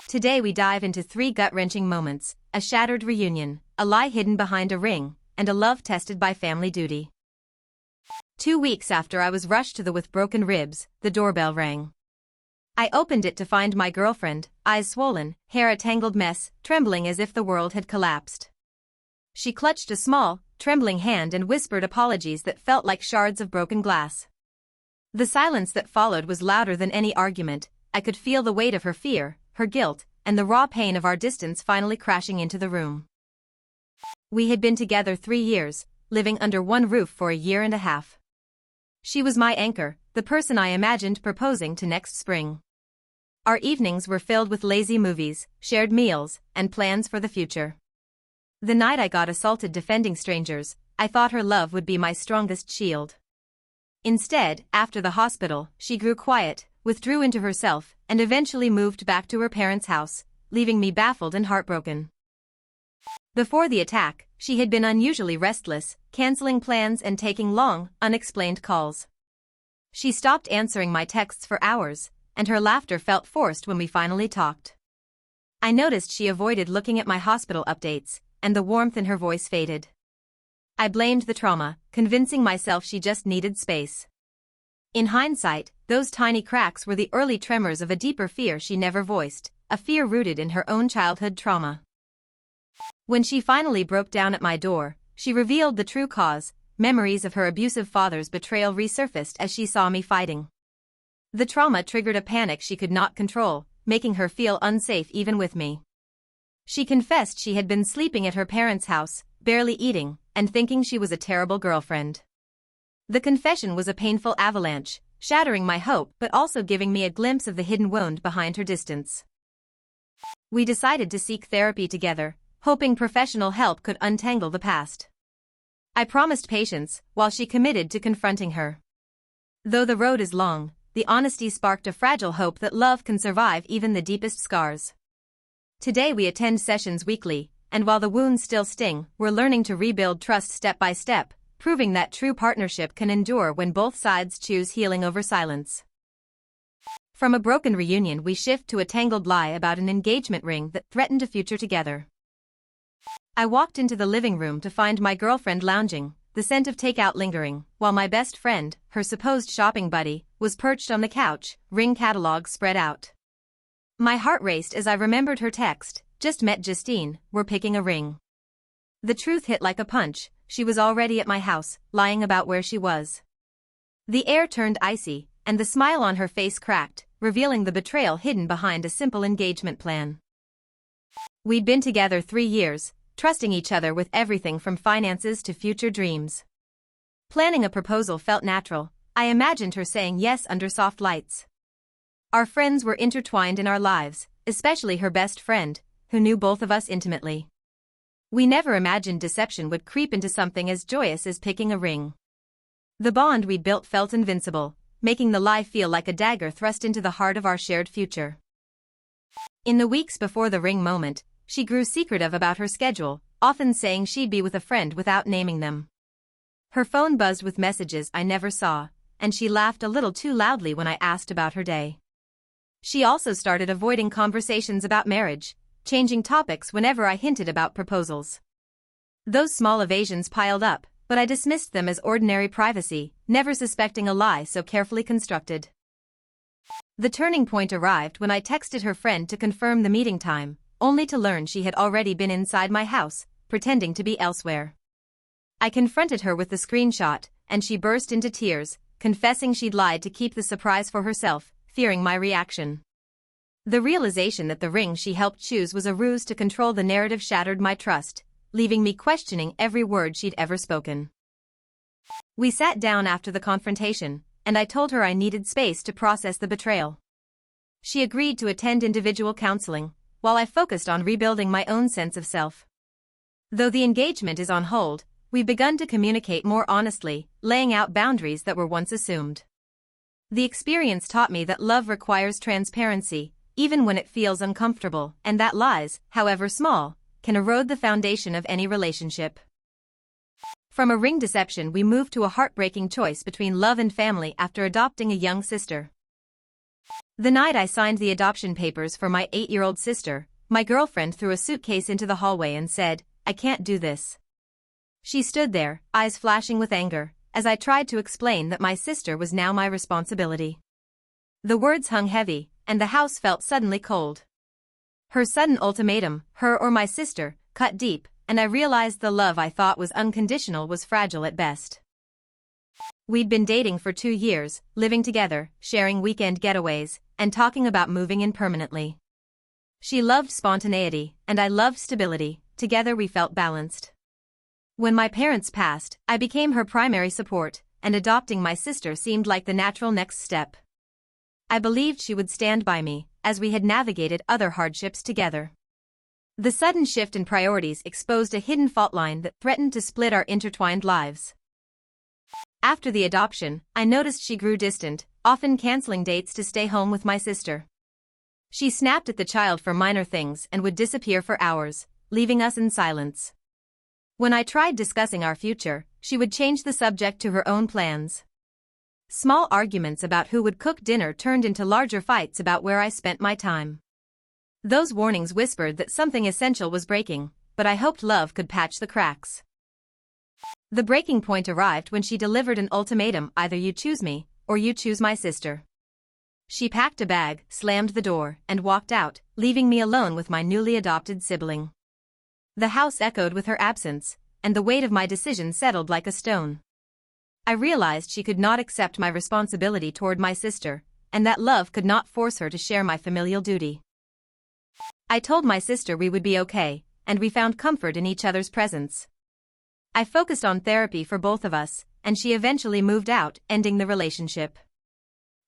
Today we dive into 3 gut-wrenching moments: a shattered reunion, a lie hidden behind a ring, and a love tested by family duty. 2 weeks after I was rushed to the with broken ribs, the doorbell rang. I opened it to find my girlfriend, eyes swollen, hair a tangled mess, trembling as if the world had collapsed. She clutched a small, trembling hand and whispered apologies that felt like shards of broken glass. The silence that followed was louder than any argument. I could feel the weight of her fear, her guilt, and the raw pain of our distance finally crashing into the room. We had been together 3 years, living under one roof for a year and a half. She was my anchor, the person I imagined proposing to next spring. Our evenings were filled with lazy movies, shared meals, and plans for the future. The night I got assaulted defending strangers, I thought her love would be my strongest shield. Instead, after the hospital, she grew quiet, withdrew into herself, and eventually moved back to her parents' house, leaving me baffled and heartbroken. Before the attack, she had been unusually restless, canceling plans and taking long, unexplained calls. She stopped answering my texts for hours, and her laughter felt forced when we finally talked. I noticed she avoided looking at my hospital updates, and the warmth in her voice faded. I blamed the trauma, convincing myself she just needed space. In hindsight, those tiny cracks were the early tremors of a deeper fear she never voiced, a fear rooted in her own childhood trauma. When she finally broke down at my door, she revealed the true cause. Memories of her abusive father's betrayal resurfaced as she saw me fighting. The trauma triggered a panic she could not control, making her feel unsafe even with me. She confessed she had been sleeping at her parents' house, barely eating, and thinking she was a terrible girlfriend. The confession was a painful avalanche, shattering my hope but also giving me a glimpse of the hidden wound behind her distance. We decided to seek therapy together, hoping professional help could untangle the past. I promised patience, while she committed to confronting her. Though the road is long, the honesty sparked a fragile hope that love can survive even the deepest scars. Today we attend sessions weekly, and while the wounds still sting, we're learning to rebuild trust step by step, proving that true partnership can endure when both sides choose healing over silence. From a broken reunion we shift to a tangled lie about an engagement ring that threatened a future together. I walked into the living room to find my girlfriend lounging, the scent of takeout lingering, while my best friend, her supposed shopping buddy, was perched on the couch, ring catalog spread out. My heart raced as I remembered her text, "Just met Justine, we're picking a ring." The truth hit like a punch. She was already at my house, lying about where she was. The air turned icy, and the smile on her face cracked, revealing the betrayal hidden behind a simple engagement plan. We'd been together 3 years, trusting each other with everything from finances to future dreams. Planning a proposal felt natural. I imagined her saying yes under soft lights. Our friends were intertwined in our lives, especially her best friend, who knew both of us intimately. We never imagined deception would creep into something as joyous as picking a ring. The bond we'd built felt invincible, making the lie feel like a dagger thrust into the heart of our shared future. In the weeks before the ring moment, she grew secretive about her schedule, often saying she'd be with a friend without naming them. Her phone buzzed with messages I never saw, and she laughed a little too loudly when I asked about her day. She also started avoiding conversations about marriage, changing topics whenever I hinted about proposals. Those small evasions piled up, but I dismissed them as ordinary privacy, never suspecting a lie so carefully constructed. The turning point arrived when I texted her friend to confirm the meeting time, only to learn she had already been inside my house, pretending to be elsewhere. I confronted her with the screenshot, and she burst into tears, confessing she'd lied to keep the surprise for herself, fearing my reaction. The realization that the ring she helped choose was a ruse to control the narrative shattered my trust, leaving me questioning every word she'd ever spoken. We sat down after the confrontation, and I told her I needed space to process the betrayal. She agreed to attend individual counseling, while I focused on rebuilding my own sense of self. Though the engagement is on hold, we've begun to communicate more honestly, laying out boundaries that were once assumed. The experience taught me that love requires transparency, even when it feels uncomfortable, and that lies, however small, can erode the foundation of any relationship. From a ring deception we moved to a heartbreaking choice between love and family after adopting a young sister. The night I signed the adoption papers for my 8-year-old sister, my girlfriend threw a suitcase into the hallway and said, "I can't do this." She stood there, eyes flashing with anger, as I tried to explain that my sister was now my responsibility. The words hung heavy, and the house felt suddenly cold. Her sudden ultimatum, her or my sister, cut deep, and I realized the love I thought was unconditional was fragile at best. We'd been dating for 2 years, living together, sharing weekend getaways, and talking about moving in permanently. She loved spontaneity, and I loved stability. Together we felt balanced. When my parents passed, I became her primary support, and adopting my sister seemed like the natural next step. I believed she would stand by me, as we had navigated other hardships together. The sudden shift in priorities exposed a hidden fault line that threatened to split our intertwined lives. After the adoption, I noticed she grew distant, often canceling dates to stay home with my sister. She snapped at the child for minor things and would disappear for hours, leaving us in silence. When I tried discussing our future, she would change the subject to her own plans. Small arguments about who would cook dinner turned into larger fights about where I spent my time. Those warnings whispered that something essential was breaking, but I hoped love could patch the cracks. The breaking point arrived when she delivered an ultimatum: either you choose me, or you choose my sister. She packed a bag, slammed the door, and walked out, leaving me alone with my newly adopted sibling. The house echoed with her absence, and the weight of my decision settled like a stone. I realized she could not accept my responsibility toward my sister, and that love could not force her to share my familial duty. I told my sister we would be okay, and we found comfort in each other's presence. I focused on therapy for both of us, and she eventually moved out, ending the relationship.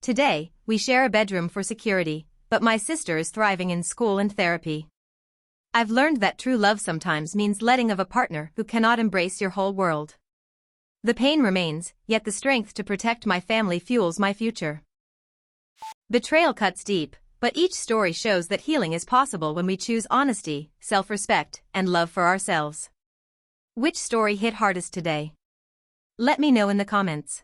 Today, we share a bedroom for security, but my sister is thriving in school and therapy. I've learned that true love sometimes means letting of a partner who cannot embrace your whole world. The pain remains, yet the strength to protect my family fuels my future. Betrayal cuts deep, but each story shows that healing is possible when we choose honesty, self-respect, and love for ourselves. Which story hit hardest today? Let me know in the comments.